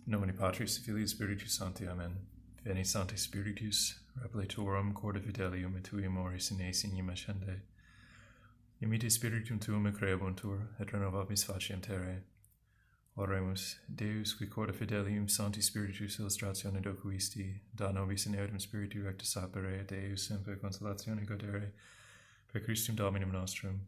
Nomine Patris et Filii Spiritus Sancti. Amen. Veni Sancti Spiritus, Repletorum corda fidelium et tui amoris in es ignima scende. Imite Spiritum tuum creabuntur, et renovamis faciem terrae. Oremus, Deus, qui corda fidelium Sancti Spiritus illustratione docuisti, da nobis in eodem Spiritu rectus sapere, et Deus semper consolatione godere, per Christum Dominum nostrum.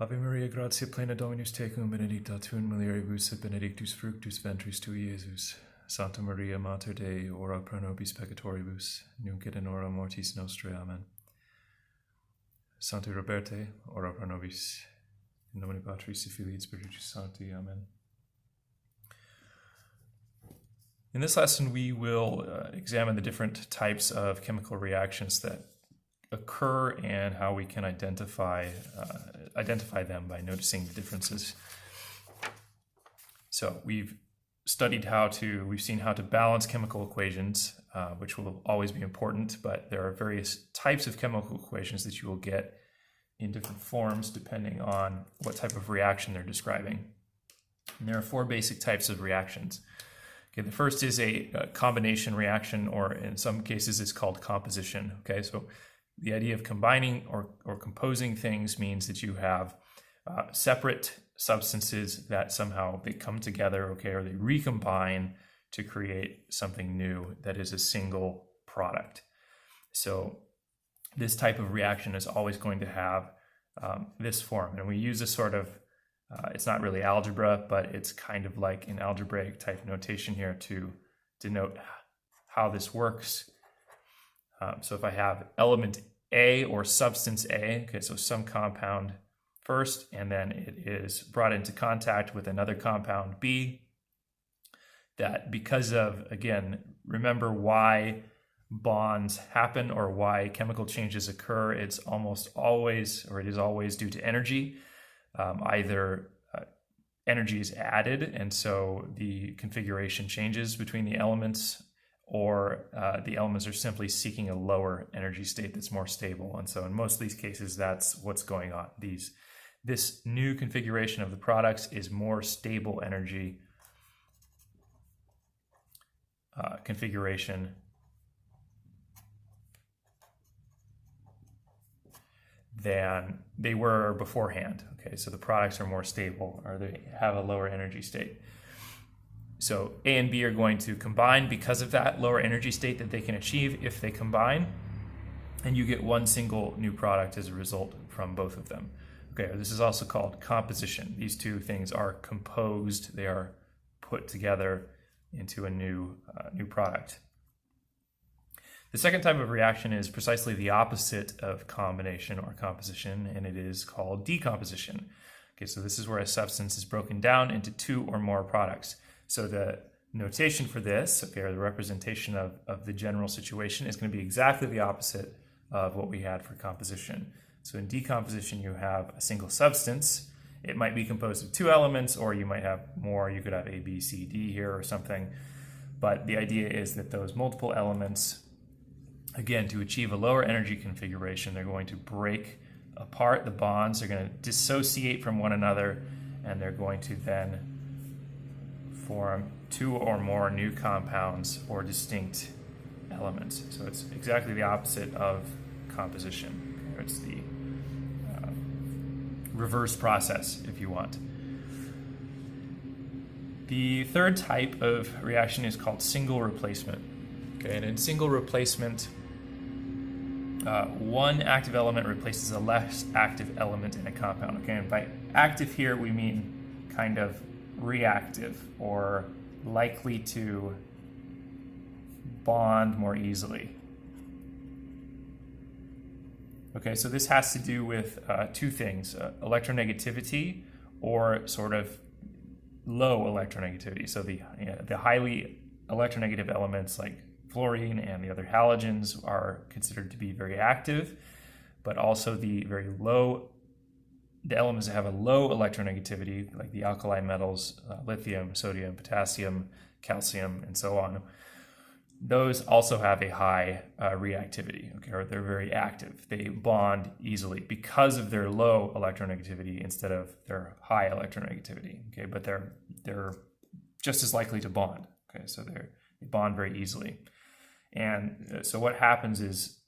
Ave Maria, gratia plena Dominus tecum, benedicta tu in mulieribus, et benedictus fructus ventris tui, Iesus. Santa Maria, Mater Dei, ora pro nobis peccatoribus, nunc et in hora mortis nostrae. Amen. Sancte Roberte, ora pro nobis. In nomine Patris et Filii et Spiritus Sancti. Amen. In this lesson, we will examine the different types of chemical reactions that occur and how we can identify them by noticing the differences. So we've seen how to balance chemical equations, which will always be important, but there are various types of chemical equations that you will get in different forms depending on what type of reaction they're describing. And there are four basic types of reactions. Okay, the first is a combination reaction, or in some cases it's called composition. Okay, so the idea of combining or composing things means that you have separate substances that somehow they come together, okay, or they recombine to create something new that is a single product. So this type of reaction is always going to have this form. And we use this sort of, it's not really algebra, but it's kind of like an algebraic type notation here to denote how this works. So if I have element A or substance A, okay, so some compound first, and then it is brought into contact with another compound B, that because of, again, remember why bonds happen or why chemical changes occur, it's almost always, or it is always due to energy. Either energy is added, and so the configuration changes between the elements, or the elements are simply seeking a lower energy state that's more stable. And so in most of these cases, that's what's going on. This new configuration of the products is more stable energy configuration than they were beforehand. Okay, so the products are more stable, or they have a lower energy state. So A and B are going to combine because of that lower energy state that they can achieve if they combine, and you get one single new product as a result from both of them. Okay, this is also called composition. These two things are composed, they are put together into a new product. The second type of reaction is precisely the opposite of combination or composition, and it is called decomposition. Okay, so this is where a substance is broken down into two or more products. So the notation for this, okay, or the representation of the general situation is going to be exactly the opposite of what we had for composition. So in decomposition, you have a single substance. It might be composed of two elements, or you might have more. You could have A, B, C, D here or something. But the idea is that those multiple elements, again, to achieve a lower energy configuration, they're going to break apart the bonds. They're going to dissociate from one another, and they're going to then form two or more new compounds or distinct elements. So it's exactly the opposite of composition. It's the reverse process, if you want. The third type of reaction is called single replacement. Okay, and in single replacement, one active element replaces a less active element in a compound. Okay, and by active here we mean kind of reactive or likely to bond more easily. Okay, so this has to do with two things, electronegativity or sort of low electronegativity. So the highly electronegative elements like fluorine and the other halogens are considered to be very active, but also the elements that have a low electronegativity, like the alkali metals, lithium, sodium, potassium, calcium, and so on, those also have a high reactivity, okay, or they're very active. They bond easily because of their low electronegativity instead of their high electronegativity, okay, but they're just as likely to bond. Okay, so they bond very easily. And so what happens is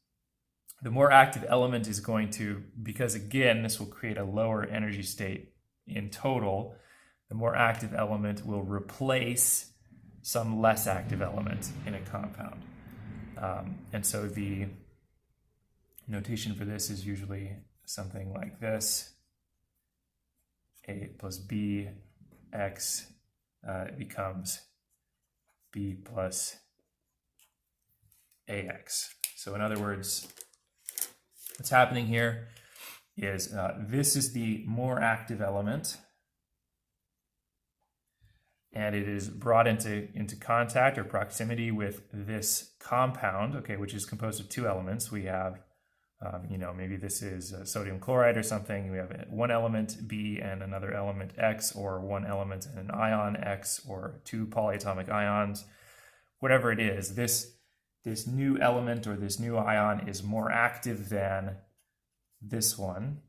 the more active element is going to, because again, this will create a lower energy state in total, the more active element will replace some less active element in a compound. And so the notation for this is usually something like this. A plus B, X becomes B plus AX. So in other words, what's happening here is this is the more active element, and it is brought into contact or proximity with this compound, okay, which is composed of two elements. We have, maybe this is sodium chloride or something. We have one element B and another element X, or one element and an ion X, or two polyatomic ions. Whatever it is, this new element or this new ion is more active than this one.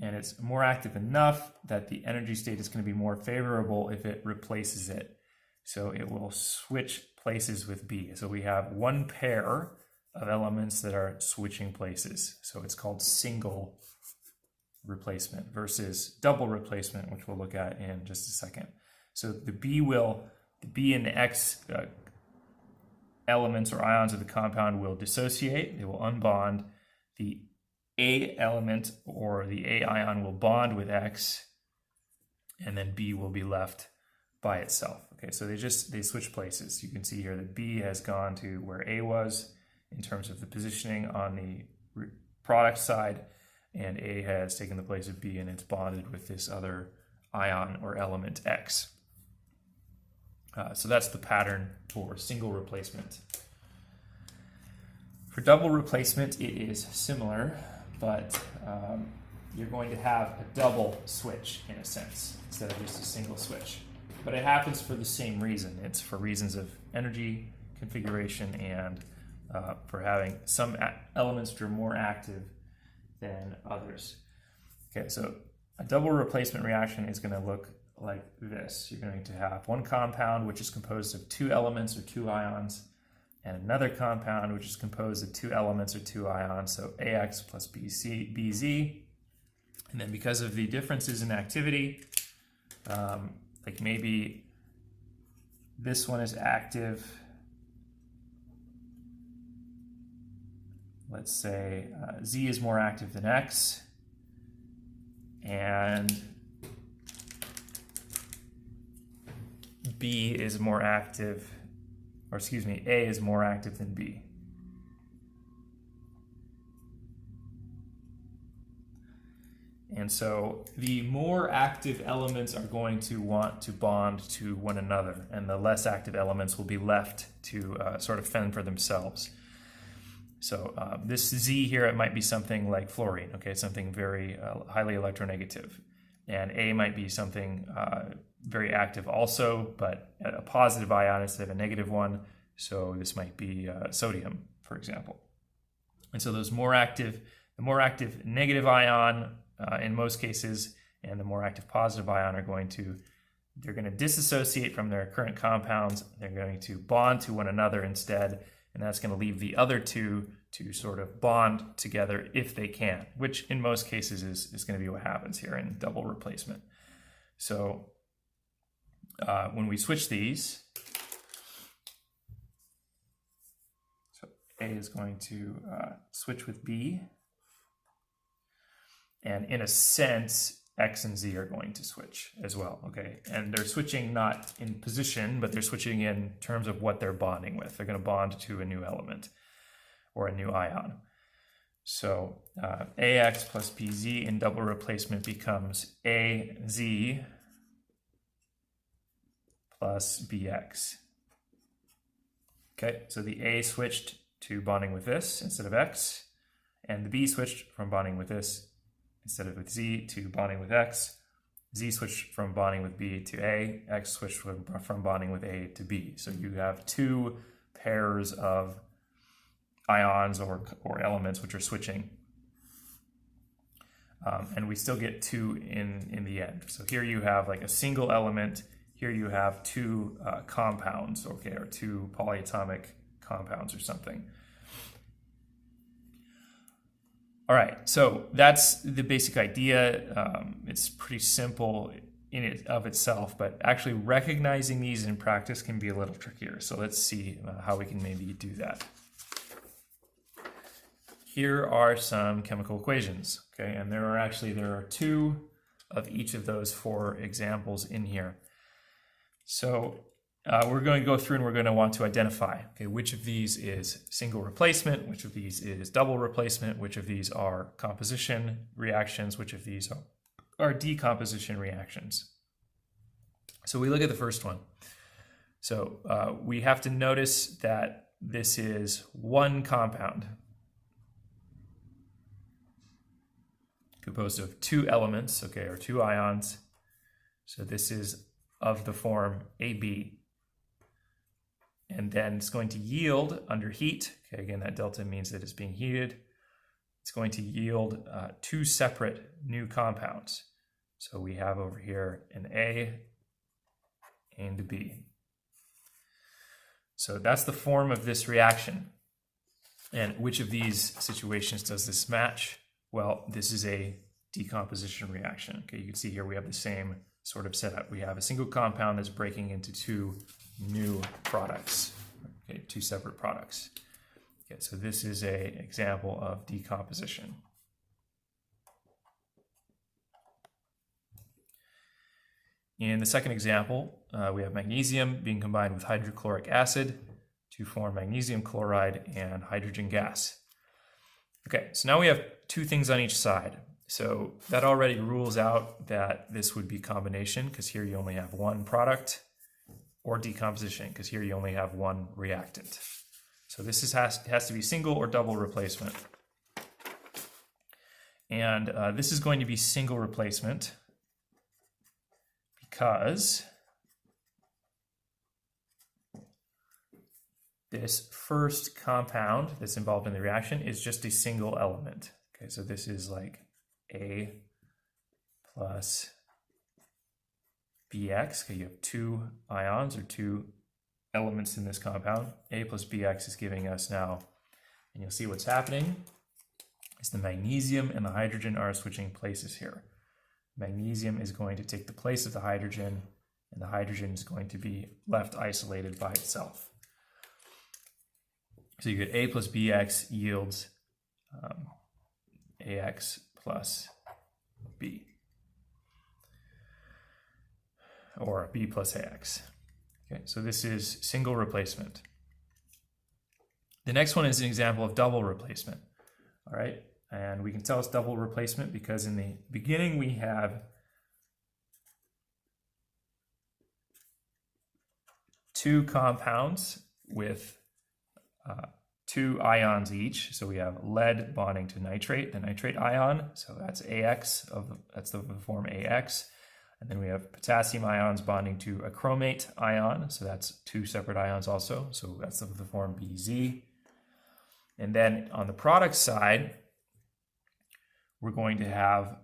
And it's more active enough that the energy state is going to be more favorable if it replaces it. So it will switch places with B. So we have one pair of elements that are switching places. So it's called single replacement versus double replacement, which we'll look at in just a second. So the B and the X elements or ions of the compound will dissociate. They will unbond. The A element or the A ion will bond with X, and then B will be left by itself. Okay, so they switch places. You can see here that B has gone to where A was in terms of the positioning on the product side, and A has taken the place of B, and it's bonded with this other ion or element X. So that's the pattern for single replacement. For double replacement, it is similar, but you're going to have a double switch in a sense instead of just a single switch. But it happens for the same reason. It's for reasons of energy configuration and for having some elements that are more active than others. Okay, so a double replacement reaction is going to look like this. You're going to have one compound which is composed of two elements or two ions, and another compound which is composed of two elements or two ions, so AX plus BZ. And then because of the differences in activity, like maybe this one is active, let's say Z is more active than X, and B is more active, or excuse me, A is more active than B. And so the more active elements are going to want to bond to one another, and the less active elements will be left to sort of fend for themselves. So this Z here, it might be something like fluorine, okay, something very highly electronegative. And A might be something very active also, but a positive ion instead of a negative one. So this might be sodium, for example. And so the more active negative ion in most cases, and the more active positive ion they're going to disassociate from their current compounds. They're going to bond to one another instead, and that's going to leave the other two to sort of bond together if they can, which in most cases is going to be what happens here in double replacement. So when we switch these, so A is going to switch with B, and in a sense, X and Z are going to switch as well, okay? And they're switching not in position, but they're switching in terms of what they're bonding with. They're going to bond to a new element or a new ion. So AX plus BZ in double replacement becomes AZ plus BX. Okay, so the A switched to bonding with this instead of X, and the B switched from bonding with this instead of with Z to bonding with X. Z switched from bonding with B to A. X switched from bonding with A to B. So you have two pairs of ions or elements which are switching. and we still get 2 in the end. So here you have like a single element. Here you have 2 compounds, okay, or 2 polyatomic compounds or something. All right, so that's the basic idea. It's pretty simple in it of itself, but actually recognizing these in practice can be a little trickier. So let's see how we can maybe do that. Here are some chemical equations, okay, and there are 2 of each of those 4 examples in here. So we're going to go through and we're going to want to identify, okay, which of these is single replacement, which of these is double replacement, which of these are composition reactions, which of these are decomposition reactions. So we look at the first one. So we have to notice that this is one compound composed of 2 elements, okay, or 2 ions. So this is of the form AB. And then it's going to yield under heat. Okay, again, that delta means that it's being heated. It's going to yield 2 separate new compounds. So we have over here an A and a B. So that's the form of this reaction. And which of these situations does this match? Well, this is a decomposition reaction. Okay, you can see here we have the same sort of setup. We have a single compound that's breaking into 2 new products, okay, 2 separate products. Okay, so this is an example of decomposition. In the second example, we have magnesium being combined with hydrochloric acid to form magnesium chloride and hydrogen gas. Okay, so now we have 2 things on each side. So that already rules out that this would be combination, because here you only have 1 product, or decomposition, because here you only have 1 reactant. So this has to be single or double replacement. And this is going to be single replacement because this first compound that's involved in the reaction is just a single element. Okay, so this is like A plus Bx. Okay, you have 2 ions or 2 elements in this compound. A plus Bx is giving us now, and you'll see what's happening, is the magnesium and the hydrogen are switching places here. Magnesium is going to take the place of the hydrogen, and the hydrogen is going to be left isolated by itself. So you get A plus Bx yields Ax plus B, or B plus Ax. Okay, so this is single replacement. The next one is an example of double replacement. All right, and we can tell it's double replacement because in the beginning we have 2 compounds with 2 ions each. So we have lead bonding to nitrate, the nitrate ion. So that's Ax, that's the form Ax. And then we have potassium ions bonding to a chromate ion. So that's 2 separate ions also. So that's the form Bz. And then on the product side, we're going to have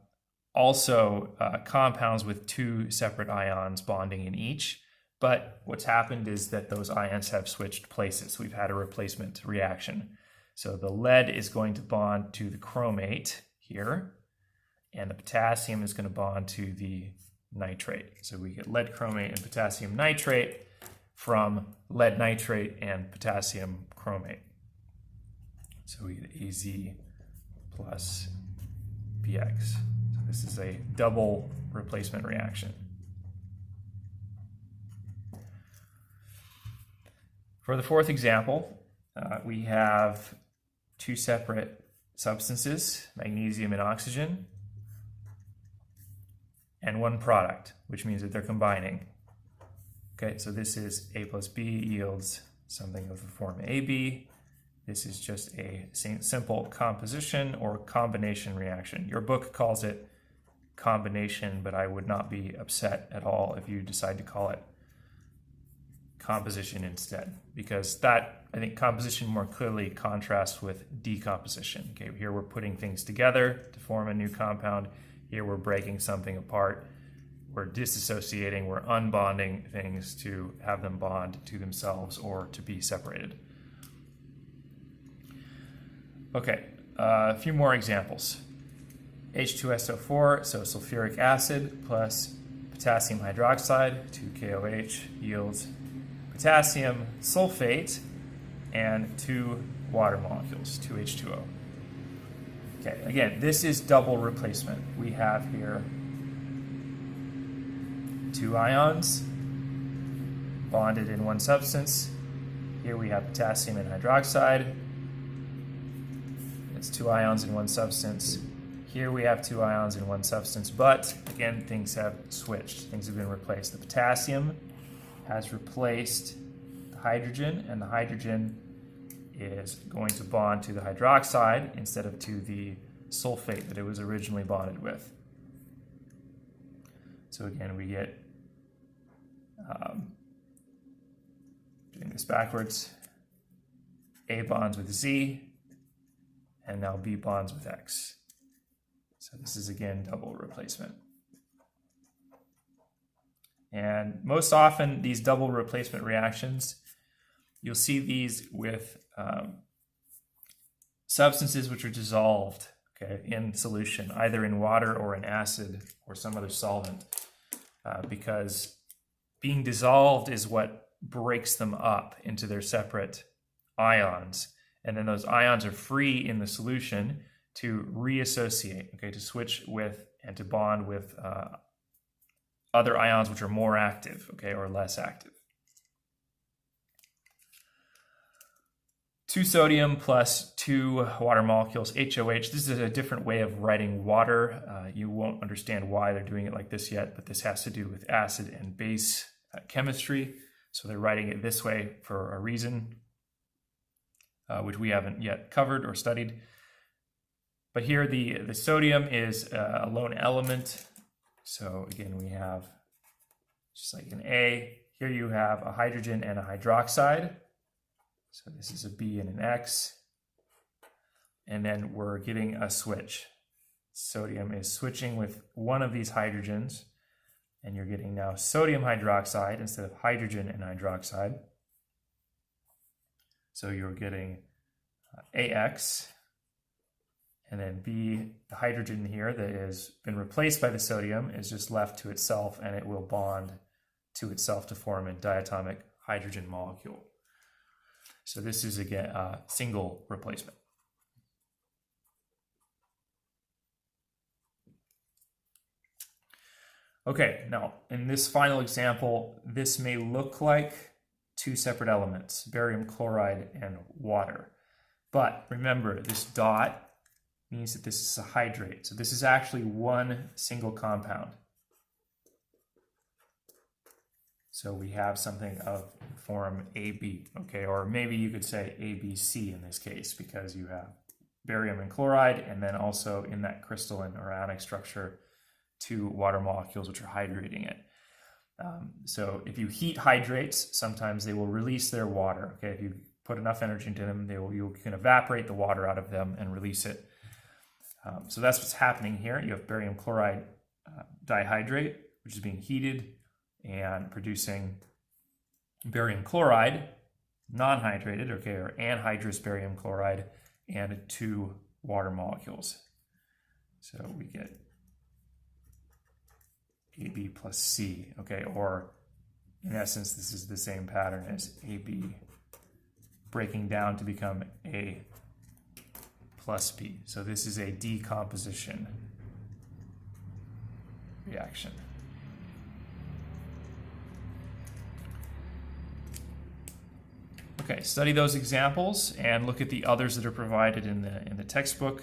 also compounds with 2 separate ions bonding in each. But what's happened is that those ions have switched places. We've had a replacement reaction. So the lead is going to bond to the chromate here, and the potassium is going to bond to the nitrate. So we get lead chromate and potassium nitrate from lead nitrate and potassium chromate. So we get Az plus Bx. So this is a double replacement reaction. For the fourth example, we have 2 separate substances, magnesium and oxygen, and 1 product, which means that they're combining. Okay, so this is A plus B yields something of the form AB. This is just a simple composition or combination reaction. Your book calls it combination, but I would not be upset at all if you decide to call it composition instead, because that I think composition more clearly contrasts with decomposition. Okay, here we're putting things together to form a new compound. Here we're breaking something apart. We're disassociating, we're unbonding things to have them bond to themselves or to be separated. Okay, a few more examples. H2SO4, so sulfuric acid plus potassium hydroxide, 2KOH, yields potassium sulfate and 2 water molecules, 2H2O. Okay, again, this is double replacement. We have here 2 ions bonded in one substance. Here we have potassium and hydroxide. It's 2 ions in one substance. Here we have 2 ions in one substance, but again, things have switched. Things have been replaced. The potassium has replaced the hydrogen, and the hydrogen is going to bond to the hydroxide instead of to the sulfate that it was originally bonded with. So again, we get, doing this backwards, A bonds with Z, and now B bonds with X. So this is again double replacement. And most often these double replacement reactions, you'll see these with substances which are dissolved, okay, in solution, either in water or in acid or some other solvent, because being dissolved is what breaks them up into their separate ions. And then those ions are free in the solution to reassociate, okay, to switch with and to bond with other ions which are more active, okay, or less active. 2 sodium plus 2 water molecules, HOH. This is a different way of writing water. You won't understand why they're doing it like this yet, but this has to do with acid and base chemistry. So they're writing it this way for a reason, which we haven't yet covered or studied. But here the sodium is a lone element. So again, we have just like an A. Here you have a hydrogen and a hydroxide. So this is a B and an X. And then we're getting a switch. Sodium is switching with one of these hydrogens, and you're getting now sodium hydroxide instead of hydrogen and hydroxide. So you're getting AX, and then B, the hydrogen here that has been replaced by the sodium is just left to itself, and it will bond to itself to form a diatomic hydrogen molecule. So this is again a single replacement. Okay, now in this final example, this may look like 2 separate elements, barium chloride and water. But remember, this dot means that this is a hydrate. So this is actually one single compound. So we have something of form AB, okay? Or maybe you could say ABC in this case, because you have barium and chloride, and then also in that crystalline or ionic structure, 2 water molecules which are hydrating it. So if you heat hydrates, sometimes they will release their water, okay? If you put enough energy into them, you can evaporate the water out of them and release it. So that's what's happening here. You have barium chloride dihydrate, which is being heated and producing barium chloride, non-hydrated, okay, or anhydrous barium chloride, and 2 water molecules. So we get AB plus C, okay, or in essence, this is the same pattern as AB breaking down to become A plus B. So this is a decomposition reaction. Okay, study those examples and look at the others that are provided in the textbook.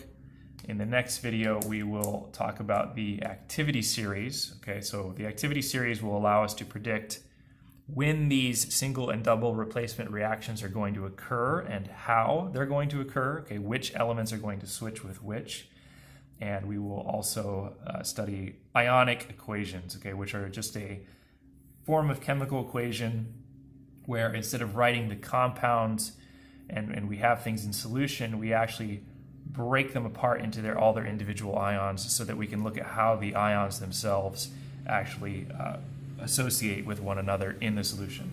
In the next video, we will talk about the activity series. Okay, so the activity series will allow us to predict when these single and double replacement reactions are going to occur and how they're going to occur. Okay, which elements are going to switch with which. And we will also study ionic equations, okay, which are just a form of chemical equation where instead of writing the compounds and we have things in solution, we actually break them apart into all their individual ions so that we can look at how the ions themselves actually associate with one another in the solution.